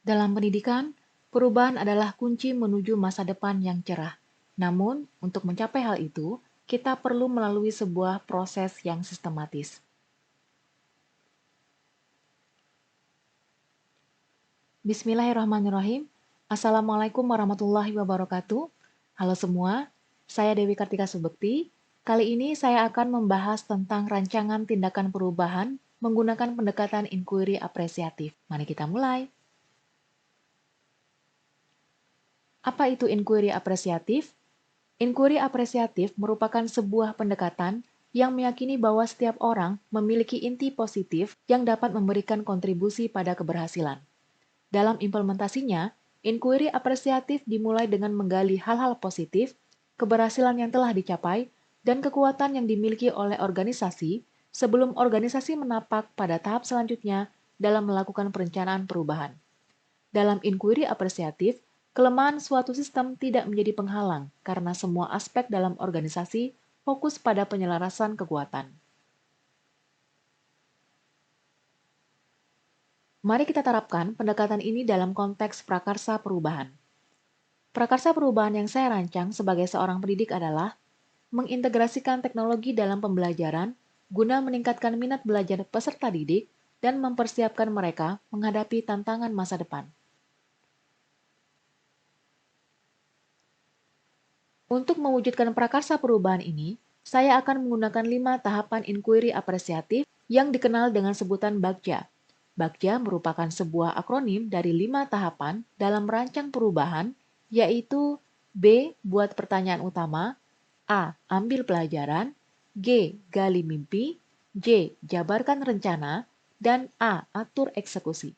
Dalam pendidikan, perubahan adalah kunci menuju masa depan yang cerah. Namun, untuk mencapai hal itu, kita perlu melalui sebuah proses yang sistematis. Bismillahirrahmanirrahim. Assalamualaikum warahmatullahi wabarakatuh. Halo semua, saya Dewi Kartika Subekti. Kali ini saya akan membahas tentang rancangan tindakan perubahan menggunakan pendekatan inquiry apresiatif. Mari kita mulai. Apa itu inquiry apresiatif? Inquiry apresiatif merupakan sebuah pendekatan yang meyakini bahwa setiap orang memiliki inti positif yang dapat memberikan kontribusi pada keberhasilan. Dalam implementasinya, inquiry apresiatif dimulai dengan menggali hal-hal positif, keberhasilan yang telah dicapai, dan kekuatan yang dimiliki oleh organisasi sebelum organisasi menapak pada tahap selanjutnya dalam melakukan perencanaan perubahan. Dalam inquiry apresiatif, kelemahan suatu sistem tidak menjadi penghalang karena semua aspek dalam organisasi fokus pada penyelarasan kekuatan. Mari kita terapkan pendekatan ini dalam konteks prakarsa perubahan. Prakarsa perubahan yang saya rancang sebagai seorang pendidik adalah mengintegrasikan teknologi dalam pembelajaran guna meningkatkan minat belajar peserta didik dan mempersiapkan mereka menghadapi tantangan masa depan. Untuk mewujudkan prakarsa perubahan ini, saya akan menggunakan 5 tahapan inquiry apresiatif yang dikenal dengan sebutan BAGJA. BAGJA merupakan sebuah akronim dari 5 tahapan dalam merancang perubahan, yaitu B. Buat pertanyaan utama, A. Ambil pelajaran, G. Gali mimpi, J. Jabarkan rencana, dan A. Atur eksekusi.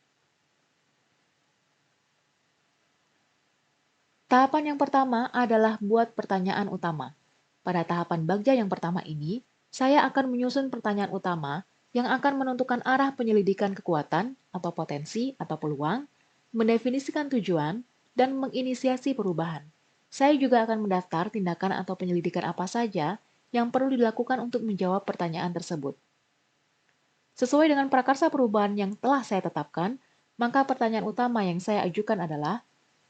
Tahapan yang pertama adalah buat pertanyaan utama. Pada tahapan bagja yang pertama ini, saya akan menyusun pertanyaan utama yang akan menentukan arah penyelidikan kekuatan atau potensi atau peluang, mendefinisikan tujuan, dan menginisiasi perubahan. Saya juga akan mendaftar tindakan atau penyelidikan apa saja yang perlu dilakukan untuk menjawab pertanyaan tersebut. Sesuai dengan prakarsa perubahan yang telah saya tetapkan, maka pertanyaan utama yang saya ajukan adalah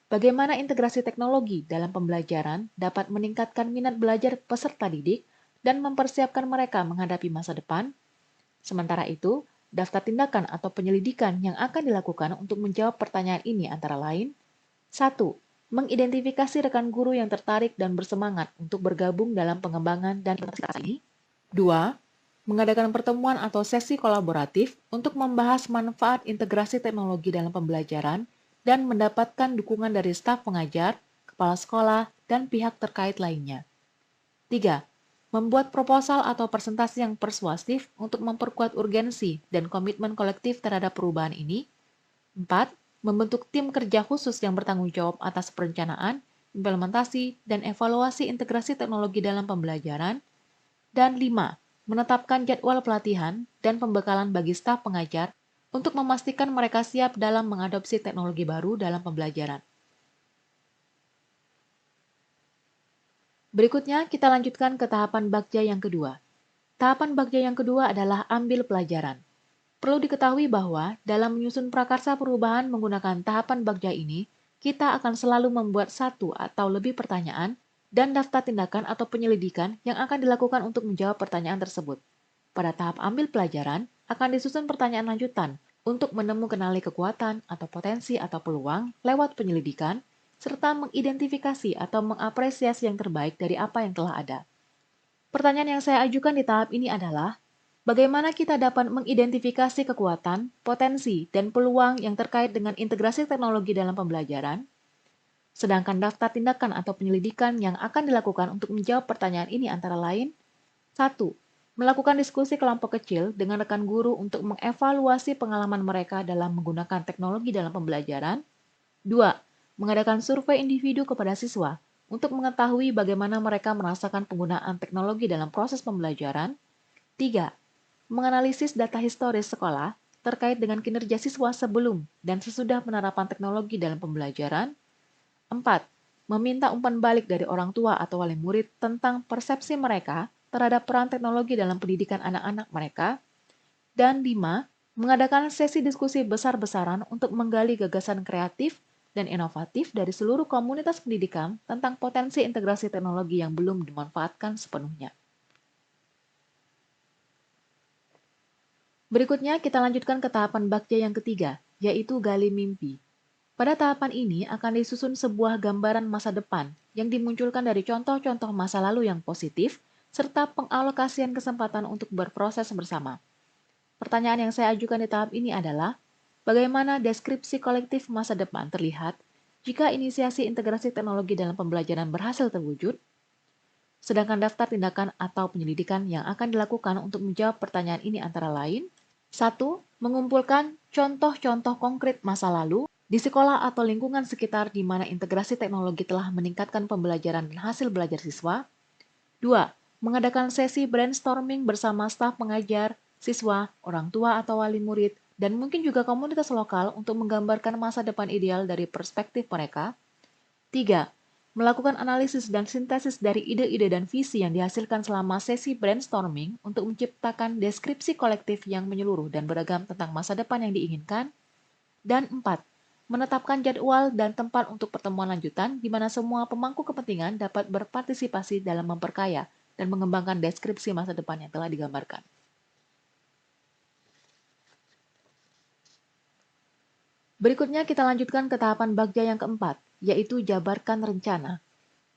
bagaimana integrasi teknologi dalam pembelajaran dapat meningkatkan minat belajar peserta didik dan mempersiapkan mereka menghadapi masa depan? Sementara itu, daftar tindakan atau penyelidikan yang akan dilakukan untuk menjawab pertanyaan ini antara lain: 1. Mengidentifikasi rekan guru yang tertarik dan bersemangat untuk bergabung dalam pengembangan dan implementasi ini. 2. Mengadakan pertemuan atau sesi kolaboratif untuk membahas manfaat integrasi teknologi dalam pembelajaran dan mendapatkan dukungan dari staf pengajar, kepala sekolah, dan pihak terkait lainnya. 3. Membuat proposal atau presentasi yang persuasif untuk memperkuat urgensi dan komitmen kolektif terhadap perubahan ini. 4. Membentuk tim kerja khusus yang bertanggung jawab atas perencanaan, implementasi, dan evaluasi integrasi teknologi dalam pembelajaran. Dan 5. Menetapkan jadwal pelatihan dan pembekalan bagi staf pengajar untuk memastikan mereka siap dalam mengadopsi teknologi baru dalam pembelajaran. Berikutnya, kita lanjutkan ke tahapan bagja yang kedua. Tahapan bagja yang kedua adalah ambil pelajaran. Perlu diketahui bahwa dalam menyusun prakarsa perubahan menggunakan tahapan bagja ini, kita akan selalu membuat satu atau lebih pertanyaan dan daftar tindakan atau penyelidikan yang akan dilakukan untuk menjawab pertanyaan tersebut. Pada tahap ambil pelajaran, akan disusun pertanyaan lanjutan untuk kenali kekuatan atau potensi atau peluang lewat penyelidikan, serta mengidentifikasi atau mengapresiasi yang terbaik dari apa yang telah ada. Pertanyaan yang saya ajukan di tahap ini adalah, bagaimana kita dapat mengidentifikasi kekuatan, potensi, dan peluang yang terkait dengan integrasi teknologi dalam pembelajaran? Sedangkan daftar tindakan atau penyelidikan yang akan dilakukan untuk menjawab pertanyaan ini antara lain: 1. Melakukan diskusi kelompok kecil dengan rekan guru untuk mengevaluasi pengalaman mereka dalam menggunakan teknologi dalam pembelajaran. 2. Mengadakan survei individu kepada siswa untuk mengetahui bagaimana mereka merasakan penggunaan teknologi dalam proses pembelajaran. 3. Menganalisis data historis sekolah terkait dengan kinerja siswa sebelum dan sesudah penerapan teknologi dalam pembelajaran. 4. Meminta umpan balik dari orang tua atau wali murid tentang persepsi mereka terhadap peran teknologi dalam pendidikan anak-anak mereka. Dan 5. Mengadakan sesi diskusi besar-besaran untuk menggali gagasan kreatif dan inovatif dari seluruh komunitas pendidikan tentang potensi integrasi teknologi yang belum dimanfaatkan sepenuhnya. Berikutnya, kita lanjutkan ke tahapan bagja yang ketiga, yaitu gali mimpi. Pada tahapan ini akan disusun sebuah gambaran masa depan yang dimunculkan dari contoh-contoh masa lalu yang positif, serta pengalokasian kesempatan untuk berproses bersama. Pertanyaan yang saya ajukan di tahap ini adalah, bagaimana deskripsi kolektif masa depan terlihat jika inisiasi integrasi teknologi dalam pembelajaran berhasil terwujud? Sedangkan daftar tindakan atau penyelidikan yang akan dilakukan untuk menjawab pertanyaan ini antara lain, 1. Mengumpulkan contoh-contoh konkret masa lalu di sekolah atau lingkungan sekitar di mana integrasi teknologi telah meningkatkan pembelajaran dan hasil belajar siswa. 2. Mengadakan sesi brainstorming bersama staf pengajar, siswa, orang tua atau wali murid, dan mungkin juga komunitas lokal untuk menggambarkan masa depan ideal dari perspektif mereka. 3. Melakukan analisis dan sintesis dari ide-ide dan visi yang dihasilkan selama sesi brainstorming untuk menciptakan deskripsi kolektif yang menyeluruh dan beragam tentang masa depan yang diinginkan. Dan 4. Menetapkan jadwal dan tempat untuk pertemuan lanjutan di mana semua pemangku kepentingan dapat berpartisipasi dalam memperkaya dan mengembangkan deskripsi masa depan yang telah digambarkan. Berikutnya kita lanjutkan ke tahapan bagja yang keempat, yaitu jabarkan rencana.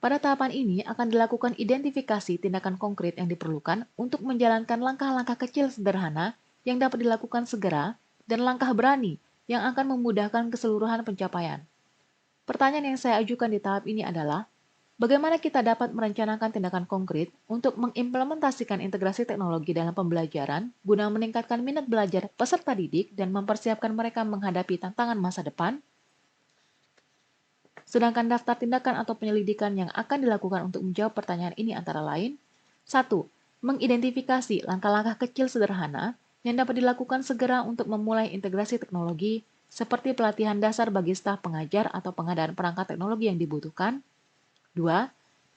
Pada tahapan ini akan dilakukan identifikasi tindakan konkret yang diperlukan untuk menjalankan langkah-langkah kecil sederhana yang dapat dilakukan segera dan langkah berani yang akan memudahkan keseluruhan pencapaian. Pertanyaan yang saya ajukan di tahap ini adalah, bagaimana kita dapat merencanakan tindakan konkret untuk mengimplementasikan integrasi teknologi dalam pembelajaran guna meningkatkan minat belajar peserta didik dan mempersiapkan mereka menghadapi tantangan masa depan? Sedangkan daftar tindakan atau penyelidikan yang akan dilakukan untuk menjawab pertanyaan ini antara lain, 1. Mengidentifikasi langkah-langkah kecil sederhana yang dapat dilakukan segera untuk memulai integrasi teknologi, seperti pelatihan dasar bagi staf pengajar atau pengadaan perangkat teknologi yang dibutuhkan. 2.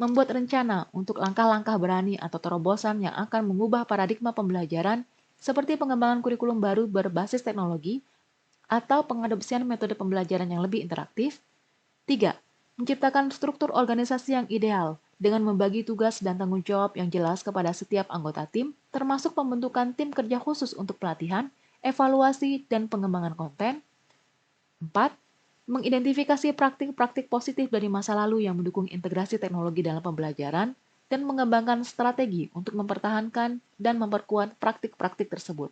Membuat rencana untuk langkah-langkah berani atau terobosan yang akan mengubah paradigma pembelajaran, seperti pengembangan kurikulum baru berbasis teknologi atau pengadopsian metode pembelajaran yang lebih interaktif. 3. Menciptakan struktur organisasi yang ideal dengan membagi tugas dan tanggung jawab yang jelas kepada setiap anggota tim, termasuk pembentukan tim kerja khusus untuk pelatihan, evaluasi, dan pengembangan konten. 4. Mengidentifikasi praktik-praktik positif dari masa lalu yang mendukung integrasi teknologi dalam pembelajaran dan mengembangkan strategi untuk mempertahankan dan memperkuat praktik-praktik tersebut.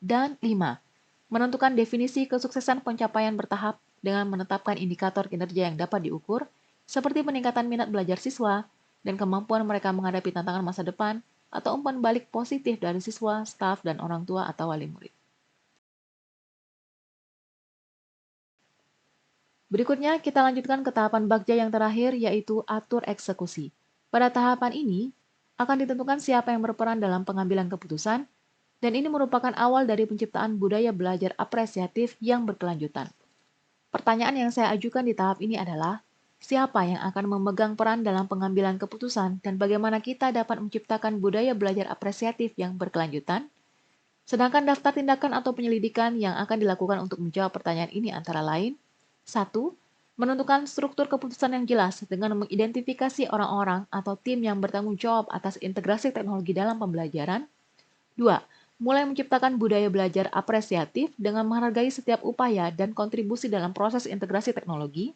Dan 5. Menentukan definisi kesuksesan pencapaian bertahap dengan menetapkan indikator kinerja yang dapat diukur, seperti peningkatan minat belajar siswa dan kemampuan mereka menghadapi tantangan masa depan atau umpan balik positif dari siswa, staf, dan orang tua atau wali murid. Berikutnya, kita lanjutkan ke tahapan bagja yang terakhir, yaitu atur eksekusi. Pada tahapan ini, akan ditentukan siapa yang berperan dalam pengambilan keputusan, dan ini merupakan awal dari penciptaan budaya belajar apresiatif yang berkelanjutan. Pertanyaan yang saya ajukan di tahap ini adalah, siapa yang akan memegang peran dalam pengambilan keputusan dan bagaimana kita dapat menciptakan budaya belajar apresiatif yang berkelanjutan? Sedangkan daftar tindakan atau penyelidikan yang akan dilakukan untuk menjawab pertanyaan ini antara lain, 1. Menentukan struktur keputusan yang jelas dengan mengidentifikasi orang-orang atau tim yang bertanggung jawab atas integrasi teknologi dalam pembelajaran. 2. Mulai menciptakan budaya belajar apresiatif dengan menghargai setiap upaya dan kontribusi dalam proses integrasi teknologi.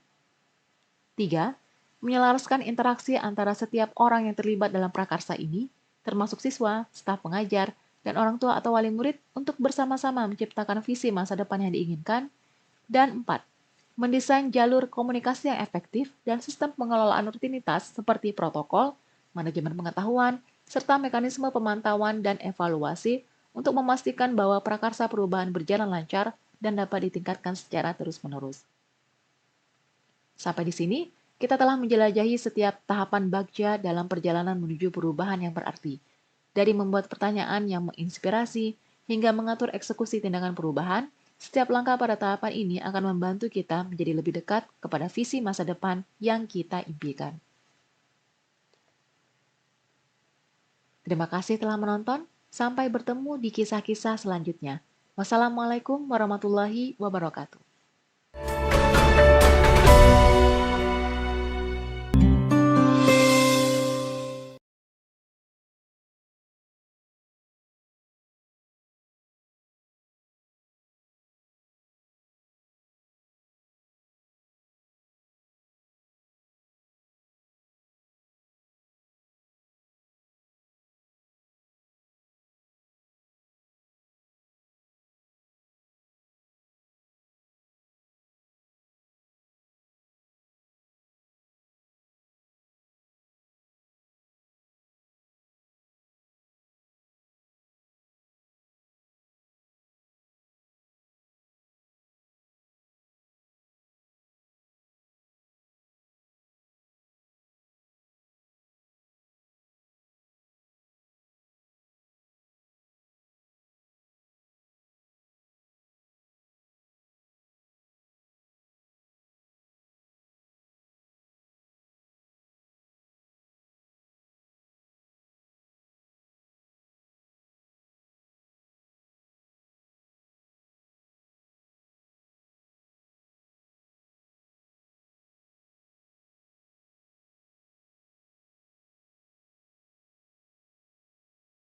3. Menyelaraskan interaksi antara setiap orang yang terlibat dalam prakarsa ini, termasuk siswa, staf pengajar, dan orang tua atau wali murid untuk bersama-sama menciptakan visi masa depan yang diinginkan. Dan 4. Mendesain jalur komunikasi yang efektif dan sistem pengelolaan rutinitas seperti protokol, manajemen pengetahuan, serta mekanisme pemantauan dan evaluasi untuk memastikan bahwa prakarsa perubahan berjalan lancar dan dapat ditingkatkan secara terus-menerus. Sampai di sini, kita telah menjelajahi setiap tahapan bagja dalam perjalanan menuju perubahan yang berarti, dari membuat pertanyaan yang menginspirasi hingga mengatur eksekusi tindakan perubahan. Setiap langkah pada tahapan ini akan membantu kita menjadi lebih dekat kepada visi masa depan yang kita impikan. Terima kasih telah menonton. Sampai bertemu di kisah-kisah selanjutnya. Wassalamualaikum warahmatullahi wabarakatuh.